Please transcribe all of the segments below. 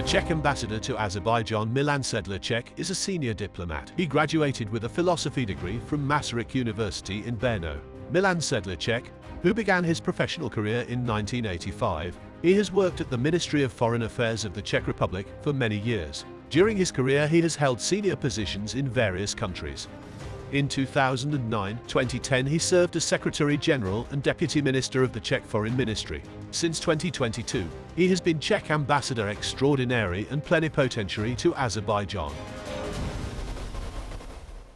Czech ambassador to Azerbaijan, Milan Sedláček, is a senior diplomat. He graduated with a philosophy degree from Masaryk University in Brno. Milan Sedláček, who began his professional career in 1985, he has worked at the Ministry of Foreign Affairs of the Czech Republic for many years. During his career, he has held senior positions in various countries. In 2009-2010, he served as Secretary General and Deputy Minister of the Czech Foreign Ministry. Since 2022, he has been Czech Ambassador Extraordinary and Plenipotentiary to Azerbaijan.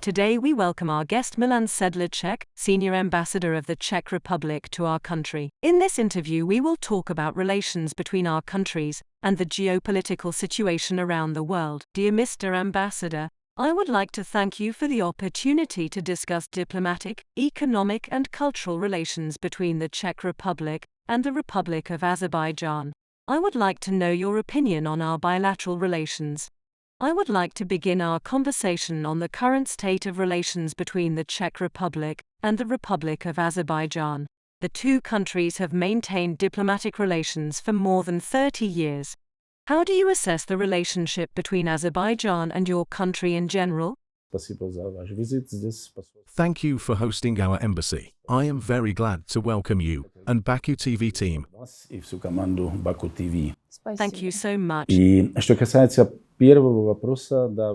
Today we welcome our guest Milan Sedláček, Senior Ambassador of the Czech Republic to our country. In this interview we will talk about relations between our countries and the geopolitical situation around the world. Dear Mr. Ambassador, I would like to thank you for the opportunity to discuss diplomatic, economic and cultural relations between the Czech Republic and the Republic of Azerbaijan. I would like to know your opinion on our bilateral relations. I would like to begin our conversation on the current state of relations between the Czech Republic and the Republic of Azerbaijan. The two countries have maintained diplomatic relations for more than 30 years. How do you assess the relationship between Azerbaijan and your country in general? Thank you for hosting our embassy. I am very glad to welcome you and Baku TV team. Thank you so much.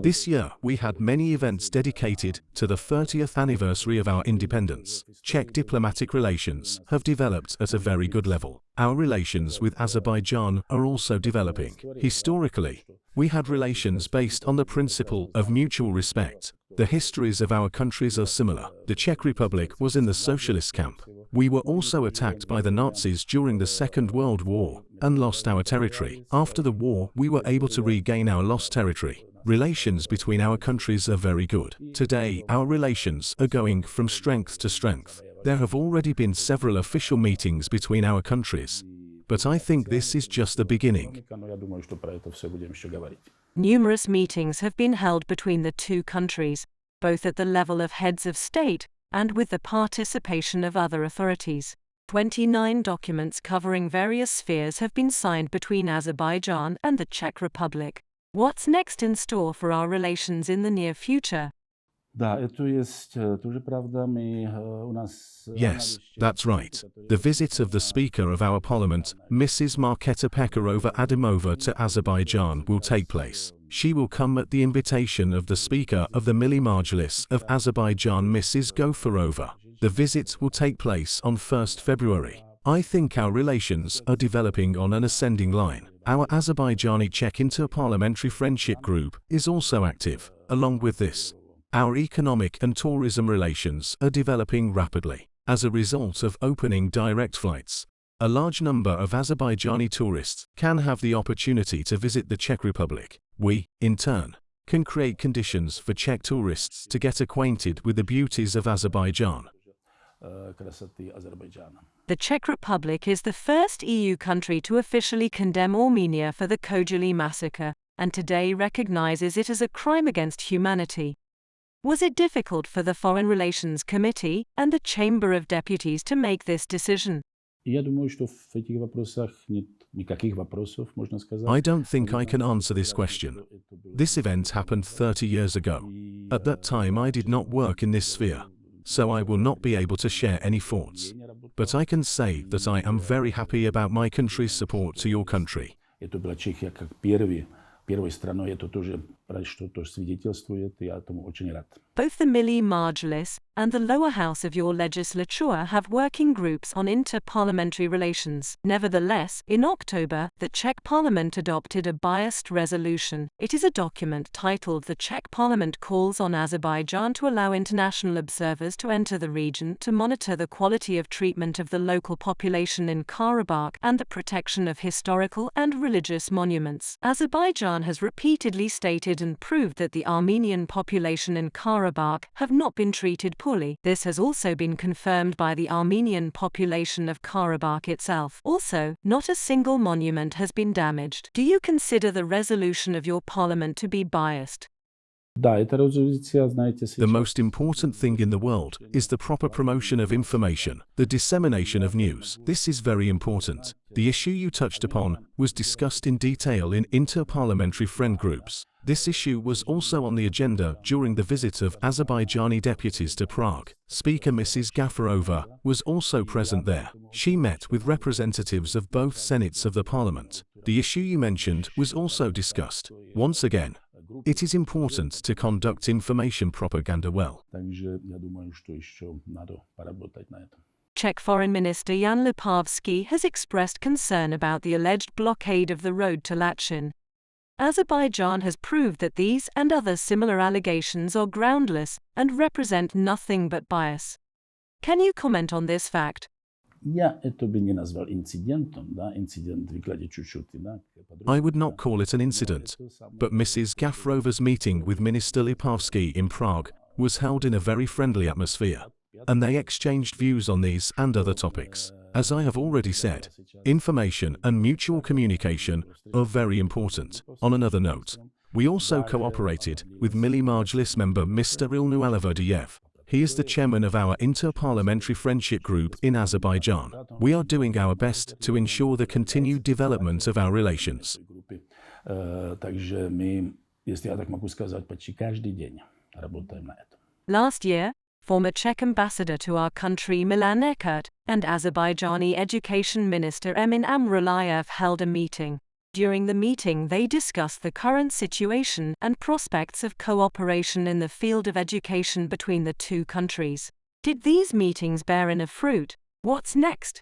This year, we had many events dedicated to the 30th anniversary of our independence. Czech diplomatic relations have developed at a very good level. Our relations with Azerbaijan are also developing. Historically, we had relations based on the principle of mutual respect. The histories of our countries are similar. The Czech Republic was in the socialist camp. We were also attacked by the Nazis during the Second World War and lost our territory. After the war, we were able to regain our lost territory. Relations between our countries are very good. Today, our relations are going from strength to strength. There have already been several official meetings between our countries, but I think this is just the beginning. Numerous meetings have been held between the two countries, both at the level of heads of state and with the participation of other authorities. 29 documents covering various spheres have been signed between Azerbaijan and the Czech Republic. What's next in store for our relations in the near future? Yes, that's right. The visit of the Speaker of our Parliament, Mrs. Markéta Pekarová-Adamová, to Azerbaijan will take place. She will come at the invitation of the Speaker of the Milli Majlis of Azerbaijan, Mrs. Gofarova. The visit will take place on 1st February. I think our relations are developing on an ascending line. Our Azerbaijani Czech Inter-Parliamentary Friendship Group is also active. Along with this, our economic and tourism relations are developing rapidly. As a result of opening direct flights, a large number of Azerbaijani tourists can have the opportunity to visit the Czech Republic. We, in turn, can create conditions for Czech tourists to get acquainted with the beauties of Azerbaijan. The Czech Republic is the first EU country to officially condemn Armenia for the Khojaly massacre, and today recognizes it as a crime against humanity. Was it difficult for the Foreign Relations Committee and the Chamber of Deputies to make this decision? I don't think I can answer this question. This event happened 30 years ago. At that time I did not work in this sphere, so I will not be able to share any thoughts. But I can say that I am very happy about my country's support to your country. Both the Milli Majlis and the lower house of your legislature have working groups on inter-parliamentary relations. Nevertheless, in October, the Czech Parliament adopted a biased resolution. It is a document titled "The Czech Parliament calls on Azerbaijan to allow international observers to enter the region to monitor the quality of treatment of the local population in Karabakh and the protection of historical and religious monuments." Azerbaijan has repeatedly stated and proved that the Armenian population in Karabakh have not been treated poorly. This has also been confirmed by the Armenian population of Karabakh itself. Also, not a single monument has been damaged. Do you consider the resolution of your parliament to be biased? The most important thing in the world is the proper promotion of information, the dissemination of news. This is very important. The issue you touched upon was discussed in detail in inter-parliamentary friend groups. This issue was also on the agenda during the visit of Azerbaijani deputies to Prague. Speaker Mrs. Gafarova was also present there. She met with representatives of both senates of the parliament. The issue you mentioned was also discussed. Once again, it is important to conduct information propaganda well. Czech Foreign Minister Jan Lipavsky has expressed concern about the alleged blockade of the road to Lachin. Azerbaijan has proved that these and other similar allegations are groundless and represent nothing but bias. Can you comment on this fact? I would not call it an incident, but Mrs. Gafarova's meeting with Minister Lipavsky in Prague was held in a very friendly atmosphere, and they exchanged views on these and other topics. As I have already said, information and mutual communication are very important. On another note, we also cooperated with Milli Majlis member Mr. Ilnu Aliverdiyev. He is the chairman of our inter-parliamentary friendship group in Azerbaijan. We are doing our best to ensure the continued development of our relations. Last year, former Czech ambassador to our country Milan Sedláček and Azerbaijani Education Minister Emin Amraliyev held a meeting. During the meeting, they discussed the current situation and prospects of cooperation in the field of education between the two countries. Did these meetings bear any fruit? What's next?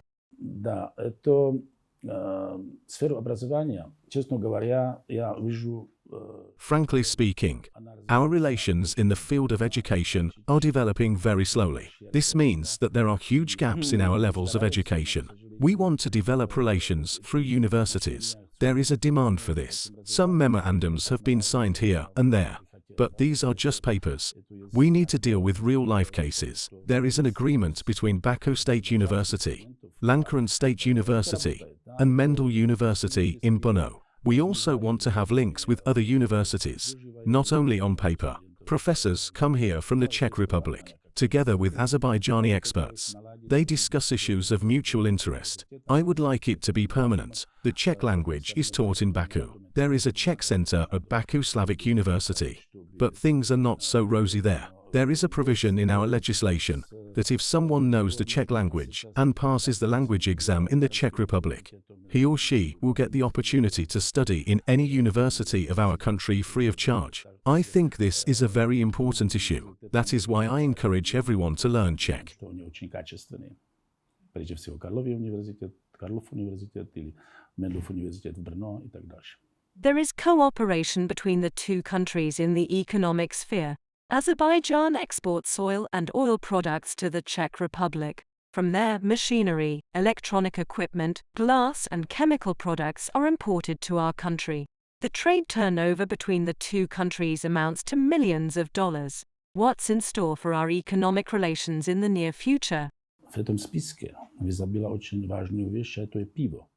Frankly speaking, our relations in the field of education are developing very slowly. This means that there are huge gaps in our levels of education. We want to develop relations through universities. There is a demand for this. Some memorandums have been signed here and there, but these are just papers. We need to deal with real-life cases. There is an agreement between Baku State University, Lankaran State University, and Mendel University in Brno. We also want to have links with other universities, not only on paper. Professors come here from the Czech Republic, together with Azerbaijani experts. They discuss issues of mutual interest. I would like it to be permanent. The Czech language is taught in Baku. There is a Czech center at Baku Slavic University, but things are not so rosy there. There is a provision in our legislation that if someone knows the Czech language and passes the language exam in the Czech Republic, he or she will get the opportunity to study in any university of our country free of charge. I think this is a very important issue. That is why I encourage everyone to learn Czech. There is cooperation between the two countries in the economic sphere. Azerbaijan exports oil and oil products to the Czech Republic. From there, machinery, electronic equipment, glass and chemical products are imported to our country. The trade turnover between the two countries amounts to millions of dollars. What's in store for our economic relations in the near future?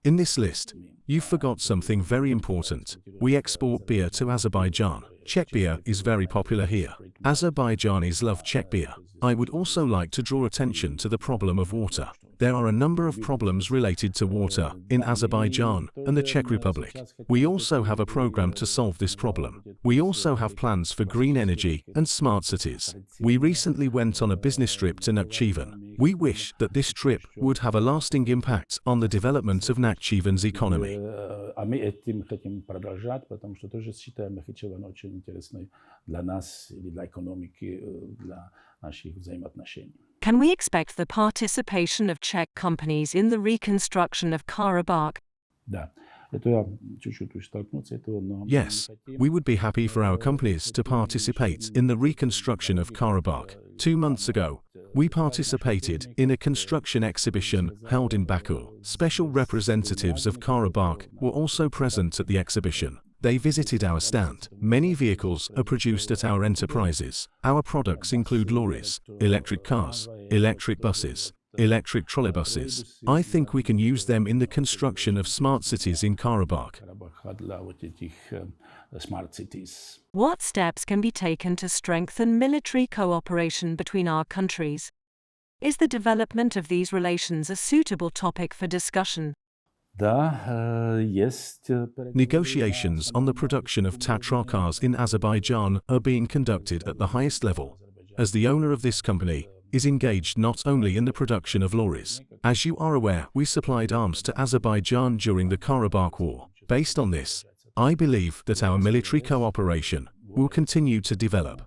In this list, you forgot something very important. We export beer to Azerbaijan. Czech beer is very popular here. Azerbaijanis love Czech beer. I would also like to draw attention to the problem of water. There are a number of problems related to water in Azerbaijan and the Czech Republic. We also have a program to solve this problem. We also have plans for green energy and smart cities. We recently went on a business trip to Nakhchivan. We wish that this trip would have a lasting impact on the development of Nakhchivan's economy. Can we expect the participation of Czech companies in the reconstruction of Karabakh? Yes, we would be happy for our companies to participate in the reconstruction of Karabakh. 2 months ago, we participated in a construction exhibition held in Baku. Special representatives of Karabakh were also present at the exhibition. They visited our stand. Many vehicles are produced at our enterprises. Our products include lorries, electric cars, electric buses, electric trolleybuses. I think we can use them in the construction of smart cities in Karabakh. smart cities. What steps can be taken to strengthen military cooperation between our countries? Is the development of these relations a suitable topic for discussion? Negotiations on the production of Tatra cars in Azerbaijan are being conducted at the highest level, as the owner of this company is engaged not only in the production of lorries. As you are aware, we supplied arms to Azerbaijan during the Karabakh War. Based on this, I believe that our military cooperation will continue to develop.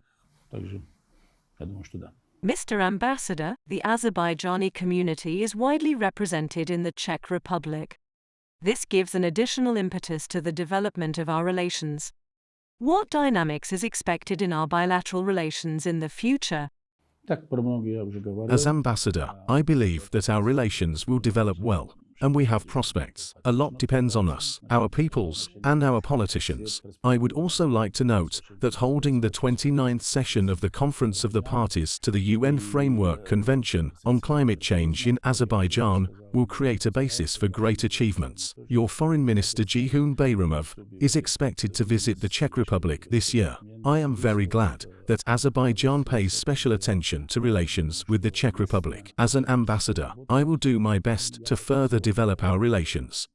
Mr. Ambassador, the Azerbaijani community is widely represented in the Czech Republic. This gives an additional impetus to the development of our relations. What dynamics is expected in our bilateral relations in the future? As ambassador, I believe that our relations will develop well, and we have prospects. A lot depends on us, our peoples, and our politicians. I would also like to note that holding the 29th session of the Conference of the Parties to the UN Framework Convention on Climate Change in Azerbaijan will create a basis for great achievements. Your Foreign Minister Ceyhun Bayramov is expected to visit the Czech Republic this year. I am very glad that Azerbaijan pays special attention to relations with the Czech Republic. As an ambassador, I will do my best to further develop our relations.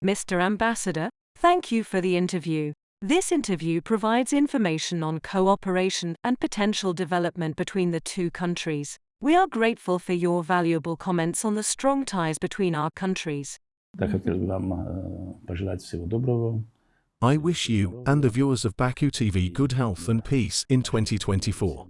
Mr. Ambassador, thank you for the interview. This interview provides information on cooperation and potential development between the two countries. We are grateful for your valuable comments on the strong ties between our countries. I wish you and the viewers of Baku TV good health and peace in 2024.